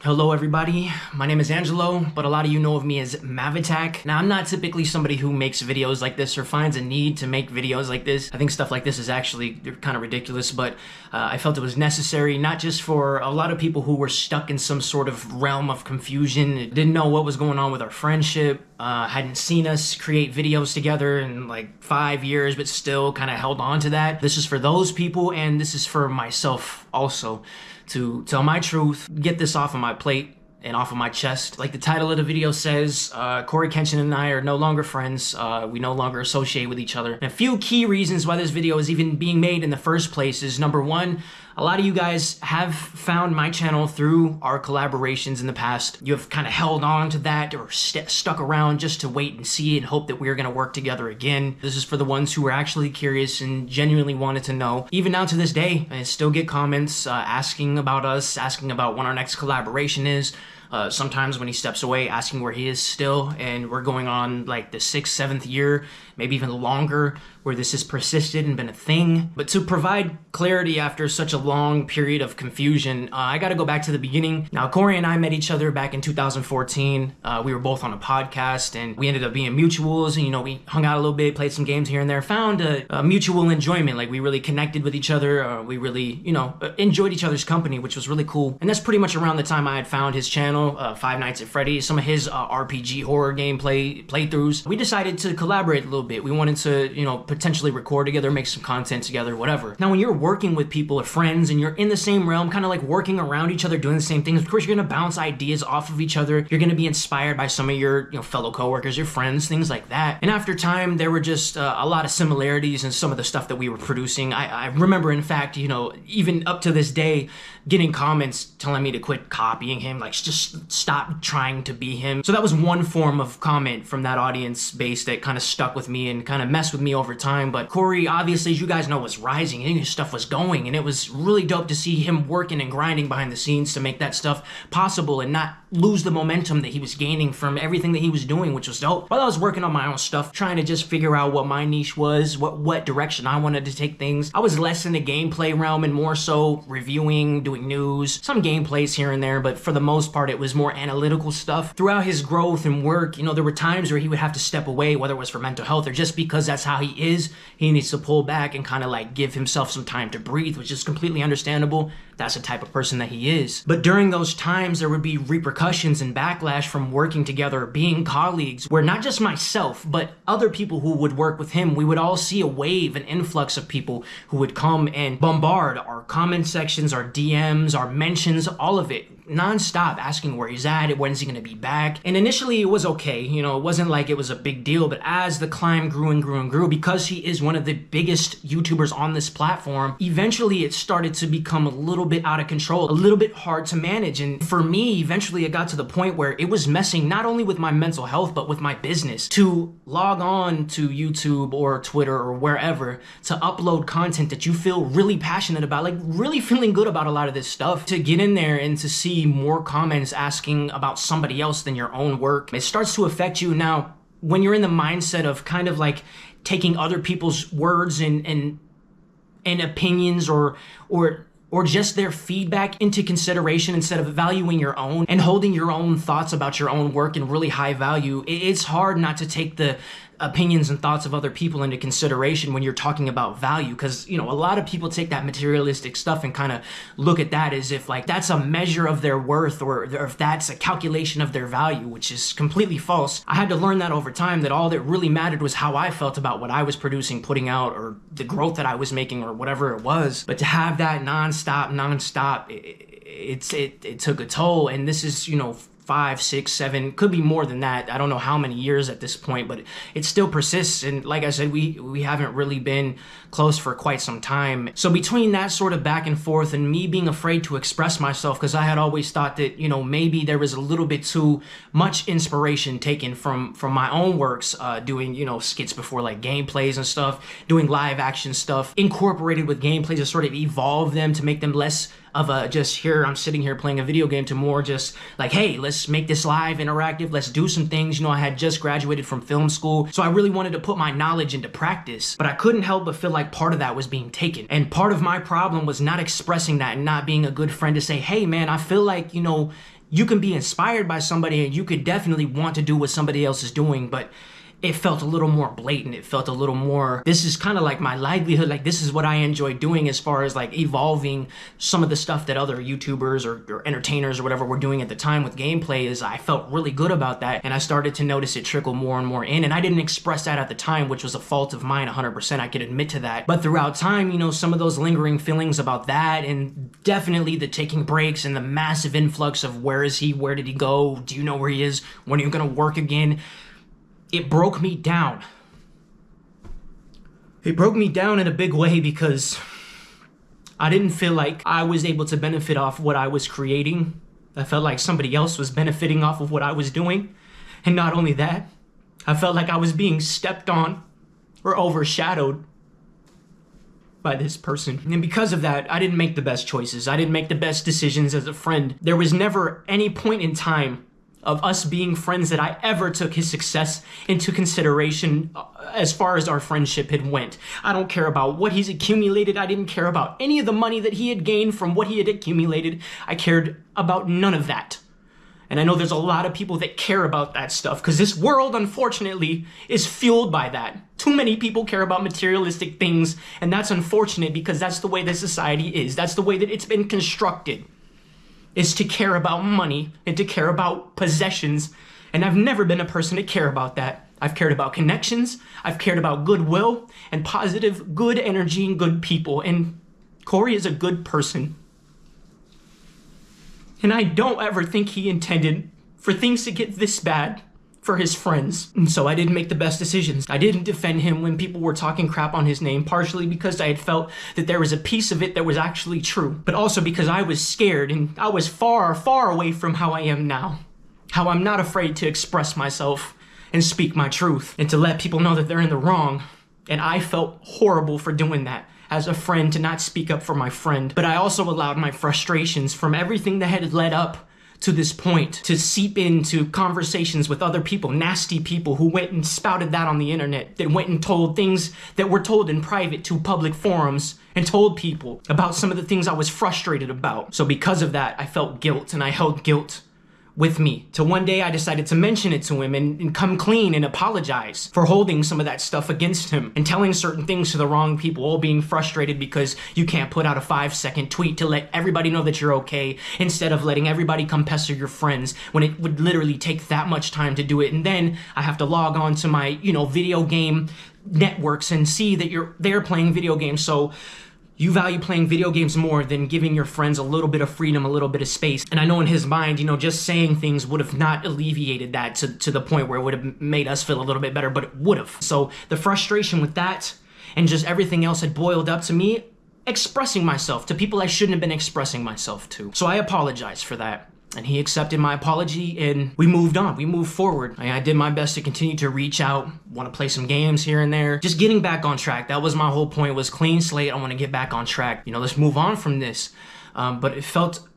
Hello everybody, my name is Angelo, but a lot of you know of me as MavAttack. Now I'm not typically somebody who makes videos like this or finds a need to make videos like this. I think stuff like this is actually kind of ridiculous, but I felt it was necessary, not just for a lot of people who were stuck in some sort of realm of confusion, didn't know what was going on with our friendship, hadn't seen us create videos together in like 5 years, but still kind of held on to that. This is for those people, and this is for myself also, to tell my truth, get this off of my plate and off of my chest. Like the title of the video says, CoryxKenshin and I are no longer friends. We no longer associate with each other. And a few key reasons why this video is even being made in the first place is, number one, a lot of you guys have found my channel through our collaborations in the past. You have kind of held on to that or stuck around just to wait and see and hope that we're gonna work together again. This is for the ones who were actually curious and genuinely wanted to know. Even now to this day, I still get comments asking about us, asking about when our next collaboration is. Sometimes when he steps away, asking where he is still, and we're going on like the 6th, 7th year, maybe even longer, where this has persisted and been a thing. But to provide clarity after such a long period of confusion, I gotta go back to the beginning. Now, Cory and I met each other back in 2014. We were both on a podcast, and we ended up being mutuals, and, you know, we hung out a little bit, played some games here and there, found a mutual enjoyment. Like, we really connected with each other. We really, you know, enjoyed each other's company, which was really cool. And that's pretty much around the time I had found his channel, Five Nights at Freddy's, some of his RPG horror game playthroughs. We decided to collaborate a little bit. We wanted to, you know, potentially record together, make some content together, whatever. Now, when you're working with people or friends and you're in the same realm, kind of like working around each other, doing the same things, of course, you're gonna bounce ideas off of each other. You're gonna be inspired by some of your, you know, fellow coworkers, your friends, things like that. And after time, there were just a lot of similarities in some of the stuff that we were producing. I remember, in fact, you know, even up to this day, getting comments telling me to quit copying him, like just stop trying to be him. So that was one form of comment from that audience base that kind of stuck with me and kind of messed with me over time. But Cory, obviously, as you guys know, was rising and his stuff was going, and it was really dope to see him working and grinding behind the scenes to make that stuff possible and not lose the momentum that he was gaining from everything that he was doing, which was dope. While I was working on my own stuff, trying to just figure out what my niche was, what direction I wanted to take things, I was less in the gameplay realm and more so reviewing, doing news, some gameplays here and there, but for the most part, it was more analytical stuff. Throughout his growth and work, you know, there were times where he would have to step away, whether it was for mental health or just because that's how he is. He needs to pull back and kind of like give himself some time to breathe, which is completely understandable. That's the type of person that he is. But during those times, there would be repercussions and backlash from working together, being colleagues, where not just myself, but other people who would work with him, we would all see a wave, an influx of people who would come and bombard our comment sections, our DMs, our mentions, all of it, non-stop, asking where he's at, when's he gonna be back. And initially it was okay, you know, it wasn't like it was a big deal, but as the climb grew and grew and grew, because he is one of the biggest YouTubers on this platform, eventually it started to become a little bit out of control, a little bit hard to manage. And for me, eventually it got to the point where it was messing not only with my mental health, but with my business. To log on to YouTube or Twitter or wherever to upload content that you feel really passionate about, like really feeling good about a lot of this stuff, to get in there and to see more comments asking about somebody else than your own work, it starts to affect you. Now, when you're in the mindset of kind of like taking other people's words and opinions or just their feedback into consideration instead of valuing your own and holding your own thoughts about your own work in really high value, it's hard not to take the opinions and thoughts of other people into consideration when you're talking about value. Because, you know, a lot of people take that materialistic stuff and kind of look at that as if like that's a measure of their worth or if that's a calculation of their value, which is completely false. I had to learn that over time, that all that really mattered was how I felt about what I was producing, putting out, or the growth that I was making, or whatever it was. But to have that non-stop, it took a toll. And this is, you know, 5, 6, 7, could be more than that. I don't know how many years at this point, but it still persists. And like I said, we haven't really been close for quite some time. So between that sort of back and forth and me being afraid to express myself, because I had always thought that, you know, maybe there was a little bit too much inspiration taken from my own works, doing, you know, skits before, like gameplays and stuff, doing live action stuff, incorporated with gameplays to sort of evolve them to make them less of a just here, I'm sitting here playing a video game, to more just like, hey, let's make this live, interactive, let's do some things. You know, I had just graduated from film school, so I really wanted to put my knowledge into practice, but I couldn't help but feel like part of that was being taken. And part of my problem was not expressing that and not being a good friend to say, hey man, I feel like, you know, You can be inspired by somebody and you could definitely want to do what somebody else is doing, but it felt a little more blatant. It felt a little more, this is kind of like my livelihood. Like, this is what I enjoy doing as far as like evolving some of the stuff that other YouTubers or entertainers or whatever were doing at the time with gameplay. Is I felt really good about that. And I started to notice it trickle more and more in. And I didn't express that at the time, which was a fault of mine, 100%. I could admit to that. But throughout time, you know, some of those lingering feelings about that, and definitely the taking breaks and the massive influx of where is he? Where did he go? Do you know where he is? When are you going to work again? It broke me down. It broke me down in a big way because I didn't feel like I was able to benefit off what I was creating. I felt like somebody else was benefiting off of what I was doing. And not only that, I felt like I was being stepped on or overshadowed by this person. And because of that, I didn't make the best choices. I didn't make the best decisions as a friend. There was never any point in time of us being friends that I ever took his success into consideration as far as our friendship had went. I don't care about what he's accumulated. I didn't care about any of the money that he had gained from what he had accumulated. I cared about none of that. And I know there's a lot of people that care about that stuff because this world, unfortunately, is fueled by that. Too many people care about materialistic things, and that's unfortunate because that's the way that society is. That's the way that it's been constructed, is to care about money and to care about possessions. And I've never been a person to care about that. I've cared about connections. I've cared about goodwill and positive, good energy and good people. And Cory is a good person. And I don't ever think he intended for things to get this bad for his friends. And so I didn't make the best decisions. I didn't defend him when people were talking crap on his name, partially because I had felt that there was a piece of it that was actually true, but also because I was scared and I was far, far away from how I am now. How I'm not afraid to express myself and speak my truth and to let people know that they're in the wrong. And I felt horrible for doing that as a friend, to not speak up for my friend. But I also allowed my frustrations from everything that had led up to this point to seep into conversations with other people, nasty people who went and spouted that on the internet, that went and told things that were told in private to public forums and told people about some of the things I was frustrated about. So because of that, I felt guilt, and I held guilt with me. Till one day I decided to mention it to him and come clean and apologize for holding some of that stuff against him and telling certain things to the wrong people, all being frustrated because you can't put out a 5-second tweet to let everybody know that you're okay, instead of letting everybody come pester your friends when it would literally take that much time to do it. And then I have to log on to my, video game networks and see that they're playing video games. So you value playing video games more than giving your friends a little bit of freedom, a little bit of space. And I know in his mind, just saying things would have not alleviated that to the point where it would have made us feel a little bit better, but it would have. So the frustration with that and just everything else had boiled up to me expressing myself to people I shouldn't have been expressing myself to. So I apologized for that. And he accepted my apology, and we moved on. We moved forward. I did my best to continue to reach out, want to play some games here and there. Just getting back on track. That was my whole point, was clean slate. I want to get back on track. Let's move on from this. But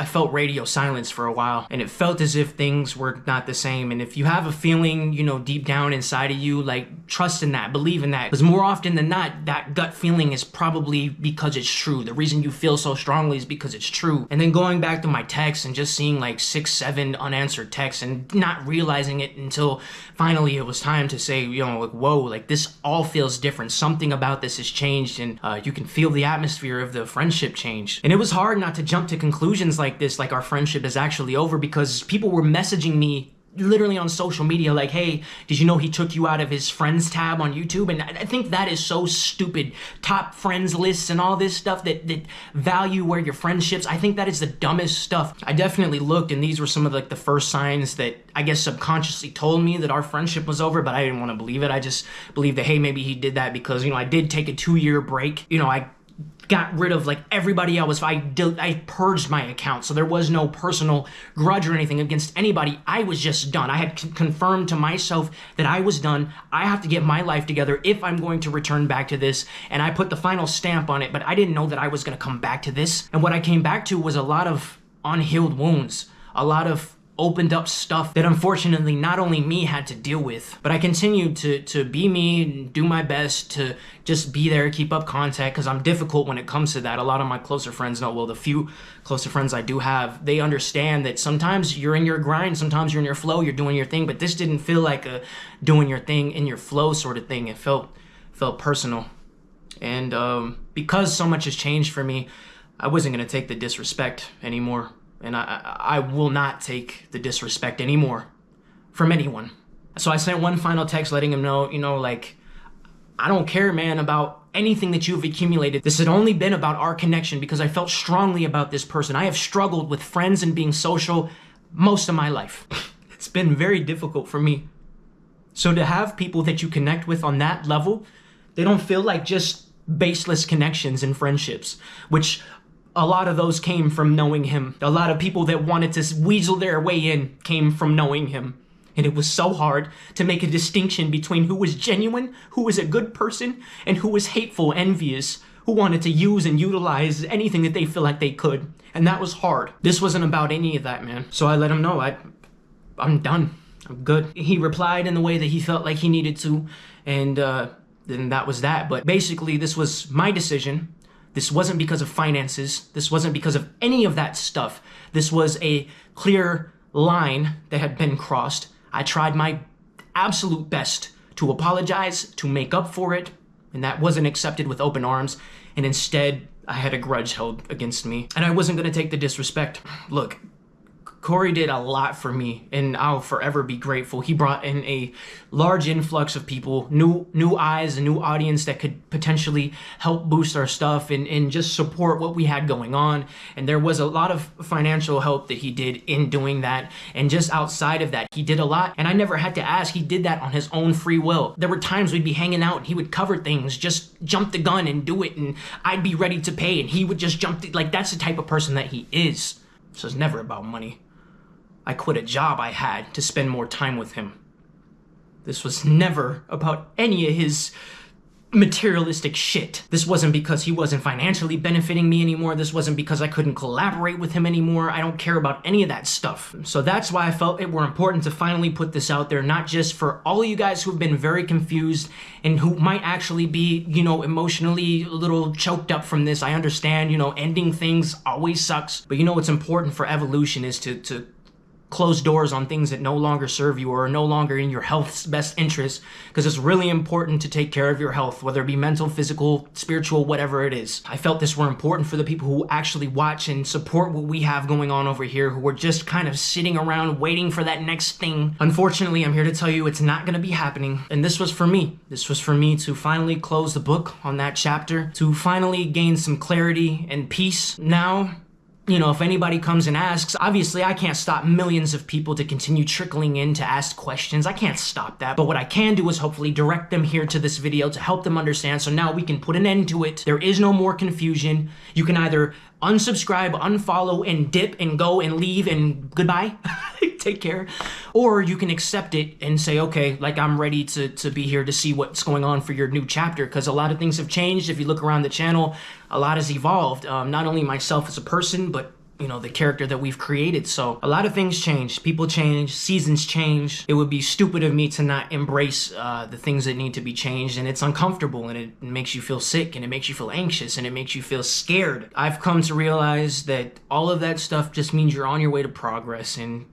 I felt radio silence for a while, and it felt as if things were not the same. And if you have a feeling, deep down inside of you, like, trust in that, believe in that. Because more often than not, that gut feeling is probably because it's true. The reason you feel so strongly is because it's true. And then going back to my texts and just seeing like 6, 7 unanswered texts and not realizing it until finally it was time to say, whoa, like this all feels different. Something about this has changed, and you can feel the atmosphere of the friendship change. And it was hard not to jump to conclusions like this, like our friendship is actually over, because people were messaging me literally on social media like, hey, did you know he took you out of his friends tab on YouTube? And I think that is so stupid. Top friends lists and all this stuff that value where your friendships, I think that is the dumbest stuff. I definitely looked, and these were some of the first signs that I guess subconsciously told me that our friendship was over, but I didn't want to believe it. I just believed that, hey, maybe he did that because, I did take a 2-year break. I got rid of everybody I purged my account, so there was no personal grudge or anything against anybody. I was just done. I had confirmed to myself that I was done. I have to get my life together if I'm going to return back to this, and I put the final stamp on it, but I didn't know that I was going to come back to this. And what I came back to was a lot of unhealed wounds, a lot of opened up stuff that unfortunately not only me had to deal with, but I continued to be me and do my best to just be there, keep up contact, because I'm difficult when it comes to that. A lot of my closer friends know, well, the few closer friends I do have, they understand that sometimes you're in your grind, sometimes you're in your flow, you're doing your thing, but this didn't feel like a doing your thing in your flow sort of thing. It felt personal. And because so much has changed for me, I wasn't going to take the disrespect anymore. And I will not take the disrespect anymore from anyone. So I sent one final text letting him know, like, I don't care, man, about anything that you've accumulated. This had only been about our connection because I felt strongly about this person. I have struggled with friends and being social most of my life. It's been very difficult for me. So to have people that you connect with on that level, they don't feel like just baseless connections and friendships, which a lot of those came from knowing him. A lot of people that wanted to weasel their way in came from knowing him. And it was so hard to make a distinction between who was genuine, who was a good person, and who was hateful, envious, who wanted to use and utilize anything that they feel like they could. And that was hard. This wasn't about any of that, man. So I let him know, I'm done. I'm good. He replied in the way that he felt like he needed to, and then that was that. But basically, this was my decision. This wasn't because of finances. This wasn't because of any of that stuff. This was a clear line that had been crossed. I tried my absolute best to apologize, to make up for it, and that wasn't accepted with open arms. And instead, I had a grudge held against me. And I wasn't going to take the disrespect. Look, Cory did a lot for me, and I'll forever be grateful. He brought in a large influx of people, new eyes, a new audience that could potentially help boost our stuff and just support what we had going on. And there was a lot of financial help that he did in doing that. And just outside of that, he did a lot. And I never had to ask. He did that on his own free will. There were times we'd be hanging out and he would cover things, just jump the gun and do it. And I'd be ready to pay and he would just jump. Like, that's the type of person that he is. So it's never about money. I quit a job I had to spend more time with him. This was never about any of his materialistic shit. This wasn't because he wasn't financially benefiting me anymore. This wasn't because I couldn't collaborate with him anymore. I don't care about any of that stuff. So that's why I felt it were important to finally put this out there, not just for all of you guys who've been very confused and who might actually be, emotionally a little choked up from this. I understand, ending things always sucks. But what's important for evolution is to close doors on things that no longer serve you or are no longer in your health's best interest, because it's really important to take care of your health, whether it be mental, physical, spiritual, whatever it is. I felt this were important for the people who actually watch and support what we have going on over here, who are just kind of sitting around waiting for that next thing. Unfortunately, I'm here to tell you it's not going to be happening. And this was for me. This was for me to finally close the book on that chapter, to finally gain some clarity and peace. Now, if anybody comes and asks, obviously I can't stop millions of people to continue trickling in to ask questions. I can't stop that. But what I can do is hopefully direct them here to this video to help them understand. So now we can put an end to it. There is no more confusion. You can either unsubscribe, unfollow, and dip and go and leave and goodbye. Take care. Or you can accept it and say, okay, like, I'm ready to be here to see what's going on for your new chapter, because a lot of things have changed. If you look around the channel, a lot has evolved. Not only myself as a person, but the character that we've created. So a lot of things change. People change. Seasons change. It would be stupid of me to not embrace the things that need to be changed. And it's uncomfortable, and it makes you feel sick, and it makes you feel anxious, and it makes you feel scared. I've come to realize that all of that stuff just means you're on your way to progress, and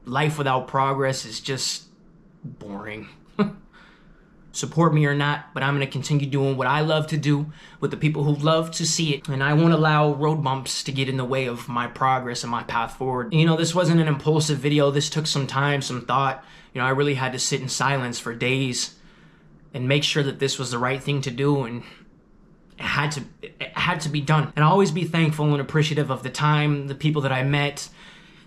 life without progress is just boring. Support me or not, but I'm going to continue doing what I love to do with the people who love to see it. And I won't allow road bumps to get in the way of my progress and my path forward. This wasn't an impulsive video. This took some time, some thought. I really had to sit in silence for days and make sure that this was the right thing to do. And it had to be done. And I'll always be thankful and appreciative of the time, the people that I met,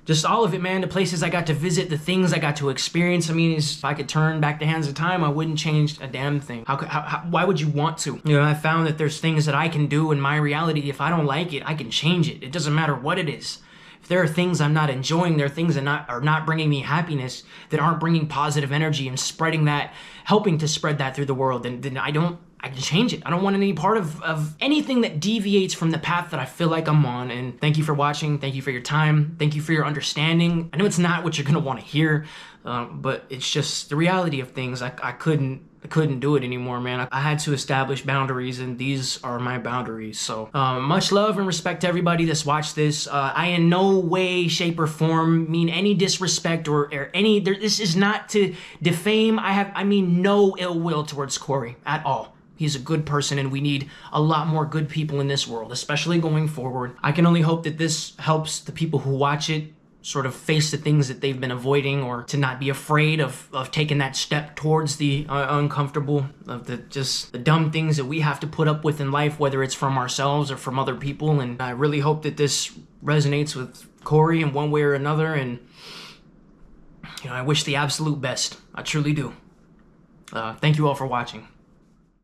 just all of it, man. The places I got to visit, the things I got to experience. If I could turn back the hands of time, I wouldn't change a damn thing. Why would you want to? I found that there's things that I can do in my reality. If I don't like it, I can change it. It doesn't matter what it is. If there are things I'm not enjoying, there are things that are not bringing me happiness, that aren't bringing positive energy and spreading that, helping to spread that through the world, then I don't I can change it. I don't want any part of anything that deviates from the path that I feel like I'm on. And thank you for watching. Thank you for your time. Thank you for your understanding. I know it's not what you're gonna want to hear, but it's just the reality of things. I couldn't do it anymore, man. I had to establish boundaries, and these are my boundaries. So much love and respect to everybody that's watched this. I in no way, shape, or form mean any disrespect or any, this is not to defame. I mean no ill will towards Cory at all. He's a good person, and we need a lot more good people in this world, especially going forward. I can only hope that this helps the people who watch it sort of face the things that they've been avoiding, or to not be afraid of taking that step towards the uncomfortable, of the dumb things that we have to put up with in life, whether it's from ourselves or from other people. And I really hope that this resonates with Cory in one way or another, and I wish the absolute best. I truly do. Thank you all for watching.